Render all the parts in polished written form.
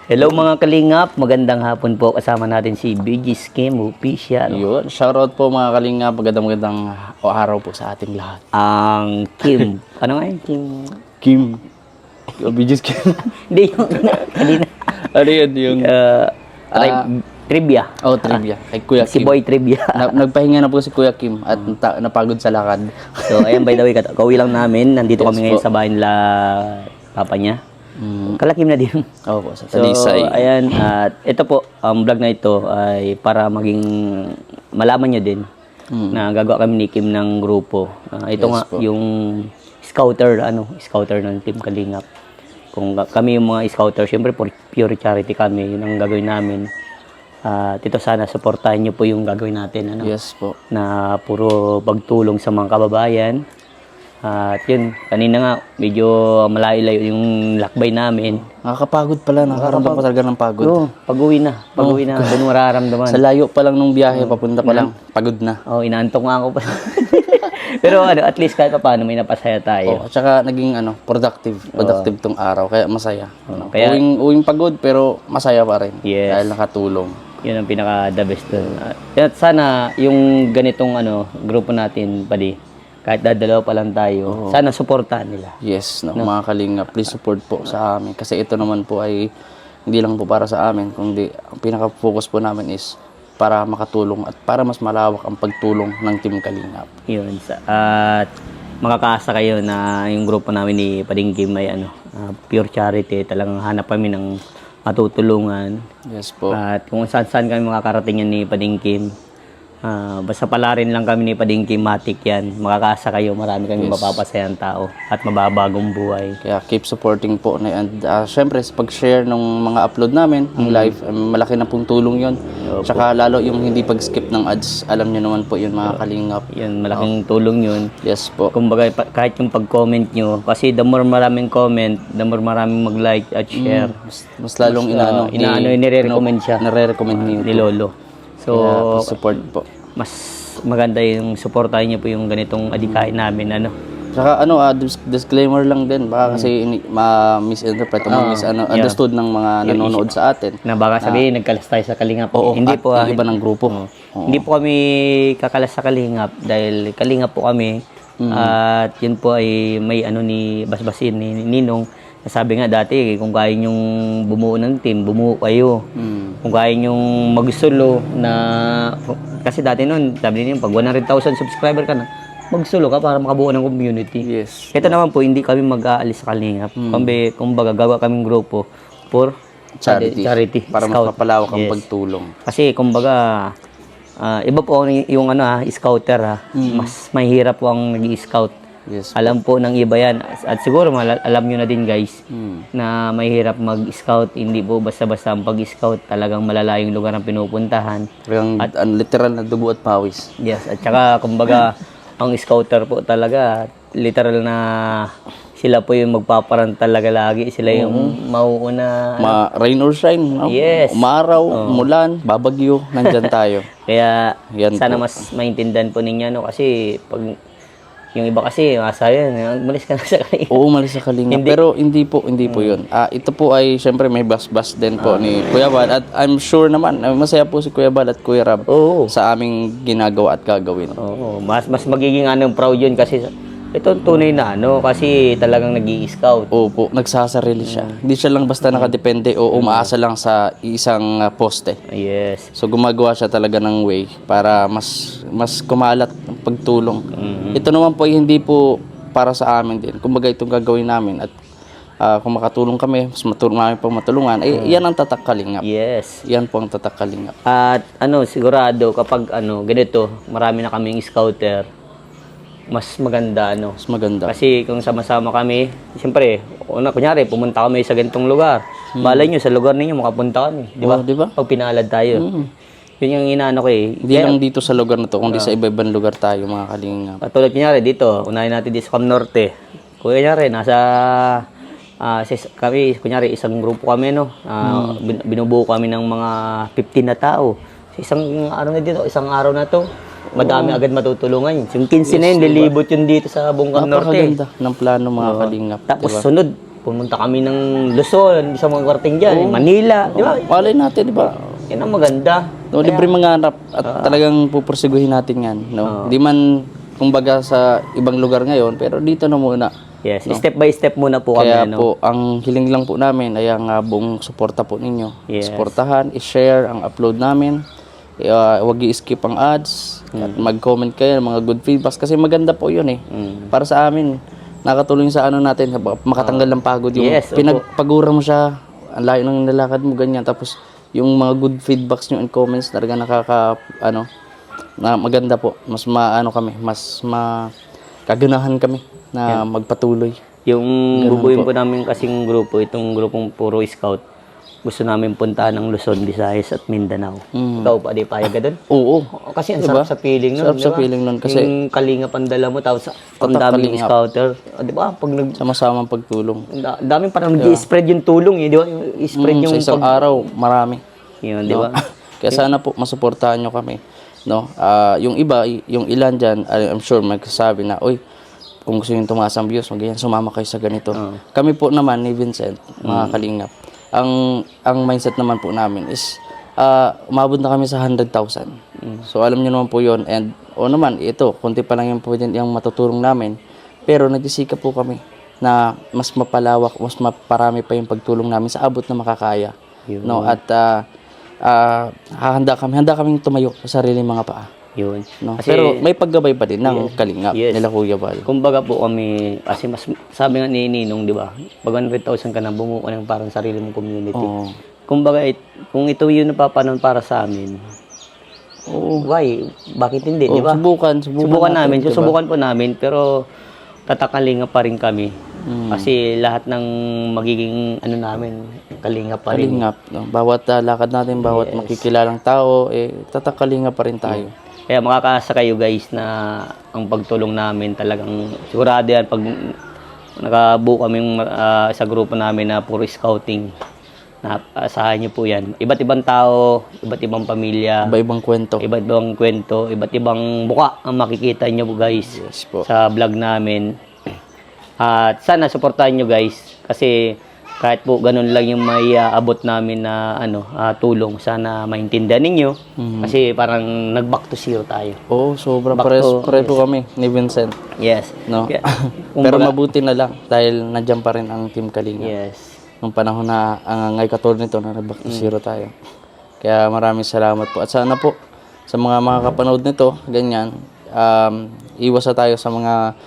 Hello mga kalingap, magandang hapon po. Kasama natin si BG Kim Official. Yun, shoutout po mga kalinga, magandang araw po sa ating lahat. Ang Kim, ano nga yun? Kim, Bijis Kim. Hindi yung kanina. Ano yun yung... Trivia. Oh, trivia. Kay Kuya Si Kim. Boy Trivia. Nagpahinga na po si Kuya Kim at napagod sa lakad. So, ayan, by the way, kauwi lang namin. Nandito Yes kami ngayon po. sa bahay nila papa niya. Kalakim na din. Oo po, sa So, Talisay. ayan, at ito po, ang vlog na ito ay para maging malaman nyo din na gagawa kami ni Kim ng grupo. Ito Yes nga, po. yung scouter ng Team Kalingap. Kung kami yung mga scouter, syempre pure charity kami, yun ang gagawin namin. At ito sana, supportahan nyo po yung gagawin natin. Yes po. Na puro pagtulong sa mga kababayan. At yun, kanina nga, medyo malayo-layo yung lakbay namin. Nakakapagod pala, nakakaramdam pa talaga ng pagod. Oo, pag-uwi na, doon mararamdaman. Sa layo pa lang nung biyahe, papunta pa lang, pagod na. Inaantok nga ako pa. Pero at least kahit pa paano may napasaya tayo. At saka naging productive tong araw, kaya masaya. Kaya- Uwing pagod pero masaya pa rin. Yes. Dahil nakatulong. Yun ang pinaka-the best doon. At sana, yung ganitong grupo natin, padi, kahit dadalawa pa lang tayo, sana supportahan nila. Yes, mga kalinga, please support po sa amin. Kasi ito naman po ay hindi lang po para sa amin, kundi ang pinaka-focus po namin is para makatulong at para mas malawak ang pagtulong ng Team Kalingap. Yun. At makakaasa kayo na yung grupo namin ni Pading Kim ay pure charity. Talagang hanap kami ng matutulungan. Yes po. At kung saan-saan kami makakarating yan ni Pading Kim, basta pala rin lang kami ni Pading Kim, matik yan. Makakaasa kayo, marami kami mapapasayang tao at mababagong buhay. Kaya keep supporting po. And syempre, sa pag-share ng mga upload namin, ang live, malaki na pong tulong yun. Tsaka lalo yung hindi pag-skip ng ads, alam nyo naman po yun mga Kalingap. Yan, malaking tulong yun. Yes po. Kumbaga, kahit yung pag-comment nyo, kasi the more maraming comment, the more maraming mag-like at share. Mas lalong Nire-recommend siya. Nare-recommend Ni ni YouTube. Lolo. So, Kaya please support po. mas maganda yung supportahan niyo po yung ganitong adikain namin. Saka disclaimer lang din, baka kasi ma-misinterpret o misunderstood ng mga nanonood sa atin. Na baka sabihin, nagkalas tayo sa Kalingap. Oo, Hindi at po. yung iba ng grupo. Hindi po kami kakalas sa Kalingap dahil Kalingap po kami. At yun po ay may ni Basbasin, ni Ninong. Sabi nga dati, kung kaya nyong bumuo ng team, bumuo kayo. Kung kaya nyong mag-solo na... Kasi dati noon, sabi niyo, pag 100,000 subscriber ka na, mag-solo ka para makabuo ng community. Yes. Ito naman po, hindi kami mag-aalis sa Kalingap. Kumbaga, gawa kaming grupo for charity. Para scout. mapapalawak ang Yes. pagtulong. Kasi kumbaga, iba po yung scouter. Mas mahirap po ang nag-i-scout. Yes. Alam po ng iba yan. At siguro alam nyo na din guys na mahirap mag-scout. Hindi po basta-basta ang pag-scout. Talagang malalayong lugar ang pinupuntahan. Yung literal na dugo at pawis. Yes. At saka kumbaga ang scouter po talaga literal na sila po yung magpaparan talaga lagi. Sila yung mauuna. Rain or shine. No? Yes. Umaraw, umulan, babagyo, nandyan tayo. Kaya Yan sana po. mas maintindihan po ninyo. Kasi pag yung iba kasi, sayang, umalis ka na sa kanila. Oo, malis sa Kalingap. Pero hindi po yun. Ito po ay, syempre, may bas-bas din po ni Kuya Bal. At I'm sure naman, masaya po si Kuya Bal at Kuya Rab Oo. sa aming ginagawa at gagawin. Oo, mas magiging proud yun kasi ito tunay na kasi talagang nag-i-scout. Opo, nagsasarili siya. Hindi siya lang basta nakadepende o umaasa lang sa isang poste. Yes. So gumagawa siya talaga ng way para mas kumalat ang pagtulong. Ito naman po ay hindi po para sa amin din. Kumbaga itong gagawin namin at kung makatulong kami, mas marami pang matulungan, yan ang tatak Kalingap. Yes. Yan po ang tatak Kalingap. At sigurado kapag ganito, marami na kaming scouter, mas maganda Mas maganda. Kasi kung sama-sama kami, siyempre, kunyari, pumunta kami sa ganitong lugar. Malay nyo, sa lugar ninyo, makapunta kami. Di ba? Oo, di ba? Pag pinalad tayo. Yun yung inaano ko eh. Hindi lang dito sa lugar na to, kundi sa iba-ibang lugar tayo, mga Kalingap. Katulad kunyari dito, unahin natin dito sa Cam Norte. Kunyari, kami, kunyari, isang grupo kami, binubuo kami ng mga 15 na tao. Sa isang araw na to, madami agad matutulungan yun. Yung 15 na yun, lilibot yun dito sa buong Cam Norte. Napakaganda ng plano mga Kalingap. Tapos diba? sunod, pumunta kami ng Luzon, sa mga kwarting dyan, Manila, di ba? Malay natin, di ba? Yan ang maganda. No, libre manganap at talagang pupursiguhin natin yan. No? Di man, kumbaga sa ibang lugar ngayon, pero dito na muna. Yes, step by step muna po kami. Kaya ano? po, ang hiling lang po namin ay ang buong suporta po ninyo. Yes. Suportahan, i-share ang upload namin. Huwag i-skip ang ads. At mag-comment kayo ng mga good feedbacks. Kasi maganda po yun eh. Para sa amin, nakatulong sa ano natin, makatanggal ng pagod. Yung Yes, opo. pinagpagura mo siya, ang layo ng nilakad mo, ganyan. Tapos, yung mga good feedbacks nyo and comments, talaga na maganda po. Mas maano kami, mas kaganahan kami na magpatuloy. Yung bubuin po namin kasing grupo, itong grupong Puro Scout, gusto namin puntahan ng Luzon, Visayas at Mindanao. Ikaw pa, di payag ka doon? Oo. Kasi ang sarap sa feeling nun, Sarap di sa ba? feeling nun kasi Yung kalingap ang dala mo, tapos ang Tatak daming kalingap. scouter. Di ba? Pag sama-samang pagtulong. ang daming parang nag-i-spread yung tulong, di ba? Yung i-spread yung Sa isang araw, marami. Yun, di ba? Kaya sana po masuportahan nyo kami. No? Yung iba, yung ilan dyan, I'm sure magsasabi na, oy, kung gusto nyo tumaas ang views, sumama kayo sa ganito. Kami po naman ni Vincent, mga kalingap, ang mindset naman po namin is, umabot na kami sa 100,000. So alam nyo naman po yun. And naman, ito, konti pa lang yung pwede yung matutulong namin. Pero nagsisikap po kami na mas mapalawak, mas maparami pa yung pagtulong namin sa abot na makakaya. No? At handa kaming tumayo sa sariling mga paa. Yun. No? Kasi, Pero may paggabay pa din ng kalingap Yes. nila Kuya Val. kumbaga po kami, kasi mas, sabi nga ni Ninong, di ba? Pag 100,000 ka na, bumuo ka ng parang sarili mong community. Oo. Kumbaga, kung ito yung napapanon para sa amin, why? Bakit hindi, di ba? Subukan Namin, diba? susubukan po namin, pero tatakalinga pa rin kami. Kasi lahat ng magiging namin, kalinga pa rin. Kalingap. No? Bawat lakad natin, bawat makikilalang tao, tatakalinga pa rin tayo. Kaya makakaasa kayo guys na ang pagtulong namin talagang sigurado yan pag nakabuo kaming sa grupo namin na Puro Scouting. Asahan nyo po yan. Iba't ibang tao, iba't ibang pamilya, Iba-ibang kwento. iba't ibang kwento, iba't ibang buka ang makikita nyo guys Yes po. sa vlog namin. At sana supportahan nyo guys kasi kahit po ganun lang yung may abot namin na tulong, sana maintindihan ninyo kasi parang nag-back to zero tayo. Oo, sobra. Back Pares to- po kami ni Vincent. Yes. No? Kaya, Pero kumbaga- mabuti na lang dahil nandiyan pa rin ang Team Kalinga. Yes. Nung panahon na ngay katulad nito na nag-back to zero tayo. Kaya maraming salamat po. At sana po sa mga makakapanood nito, ganyan, iwas na tayo sa mga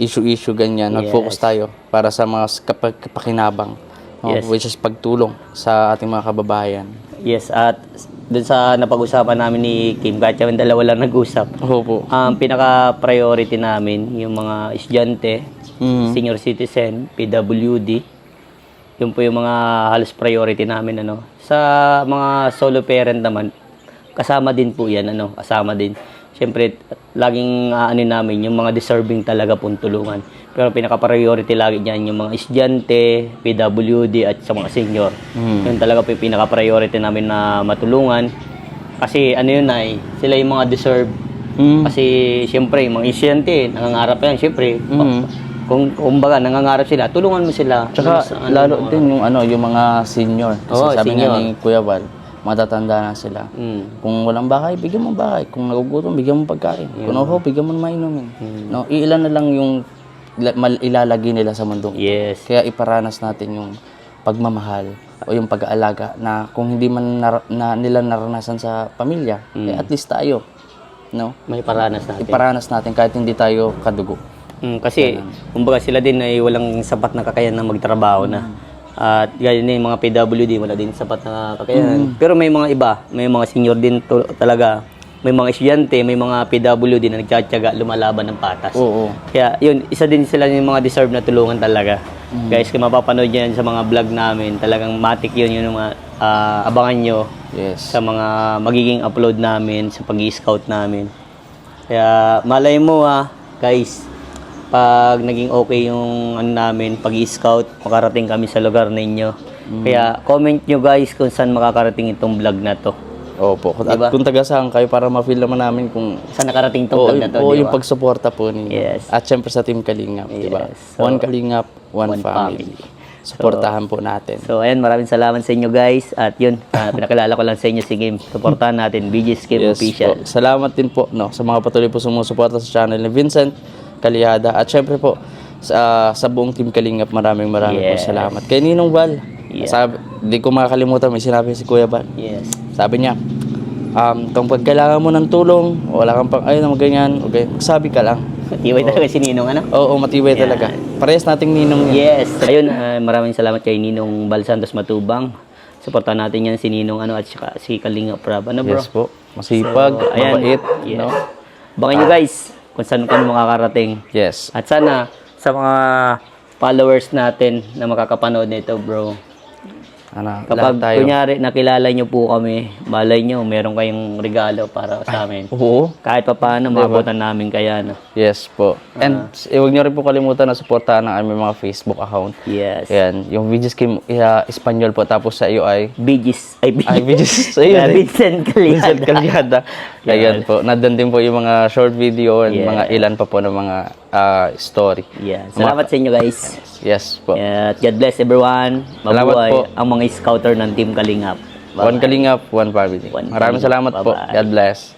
issue ganyan. Mag-focus tayo para sa mga kapakinabang. No? Yes. Which is pagtulong sa ating mga kababayan. Yes, at dun sa napag-usapan namin ni Kim, kahit yung dalawa lang nag-usap, Opo. ang pinaka-priority namin, yung mga estudyante, senior citizen, PWD, yun po yung mga halos priority namin. Sa mga solo parent naman, kasama din po yan, kasama din. Siyempre, laging namin, yung mga deserving talaga pong tulungan. Pero pinaka-priority lagi dyan, yung mga estudyante, PWD, at sa mga senior. Yun talaga po yung pinaka-priority namin na matulungan. Kasi sila yung mga deserve. Kasi siyempre, yung mga estudyante, nangangarap yan, siyempre. Kumbaga, nangangarap sila, tulungan mo sila. Tsaka lalo din yung mga senior. Kasi Oo, sabi senior. nga ni Kuya Val, matatanda na sila. Kung walang bahay, bigyan mo bahay. Kung nagugutom, bigyan mo pagkain. Kung bigyan mo mainumin. No, ilan na lang yung ilalagay nila sa mundo. Yes. Kaya iparanas natin yung pagmamahal o yung pag-aalaga na kung hindi man nila naranasan sa pamilya, at least tayo. No? May paranas natin. Iparanas natin kahit hindi tayo kadugo. Kasi, kumbaga sila din ay walang sapat na kakayahan na magtrabaho na. At ganyan din, mga PWD, wala din sapat na kakayahan. Pero may mga iba, may mga senior din talaga. May mga estudyante, may mga PWD na nagtsatsaga, lumalaban ng patas. Oo. Kaya yun, isa din sila yung mga deserve na tulungan talaga. Guys, kung mapapanood yan sa mga vlog namin, talagang matik yun yung mga abangan nyo Yes. sa mga magiging upload namin, sa pag-i-scout namin. Kaya malay mo guys, pag naging okay yung namin, pag-i-scout, makarating kami sa lugar ninyo. Kaya comment nyo guys kung saan makakarating itong vlog na to. Opo. At Diba? kung taga saan kayo para ma-feel naman namin kung Saan nakarating itong vlog na to, oo, di yung ba? pagsuporta po ninyo. Yes. At syempre sa Team Kalingap, di ba? Yes. So, One Kalingap, one family. Suportahan po natin. So, ayan, maraming salamat sa inyo guys. At yun, pinakilala ko lang sa inyo si Game. Suportahan natin, BG's Game Official. Po. Salamat din po no, sa mga patuloy po sumusuporta sa channel ni Vincent Calihada. At syempre po, sa buong Team Kalingap, maraming po salamat. Kay Ninong Val, di ko makakalimutan, may sinabi si Kuya Val. Yes. Sabi niya, kung pagkailangan mo ng tulong, wala kang pang, ayun, ganyan, okay, sabi ka lang. Matibay talaga si Ninong, ano? Oo, matibay talaga. Parehas nating Ninong yan. Yes. Ayun, maraming salamat kay Ninong Bal Santos Matubang. Suportahan natin yan si Ninong at saka si Kalingap Rab. Ano bro? Yes po. Masipag, mabait. Yes. No? Abangan nyo guys kung saan kami makakarating. Yes. At sana sa mga followers natin na makakapanood nito bro, kapag lahat tayo. kunyari nakilala nyo po kami, malay nyo meron kayong regalo para sa amin. Oo. Kahit pa paano, maabutan namin kaya. No? Yes po. And huwag nyo rin po kalimutan na suportahan ang aming mga Facebook account. Yes. Ayan. Yung videos kim Espanyol po. Tapos sa iyo ay... BG's. videos sa iyo. Vincent Calihada. Vincent Calihada. Ayan po. Nandun din po yung mga short video and mga ilan pa po ng mga story. Yeah. Salamat sa inyo guys. Yes po. At God bless everyone. Salamat Mabuhay po. ang mga scouter ng Team Kalingap. One Kalingap, one family. Maraming salamat po. Bye-bye. God bless.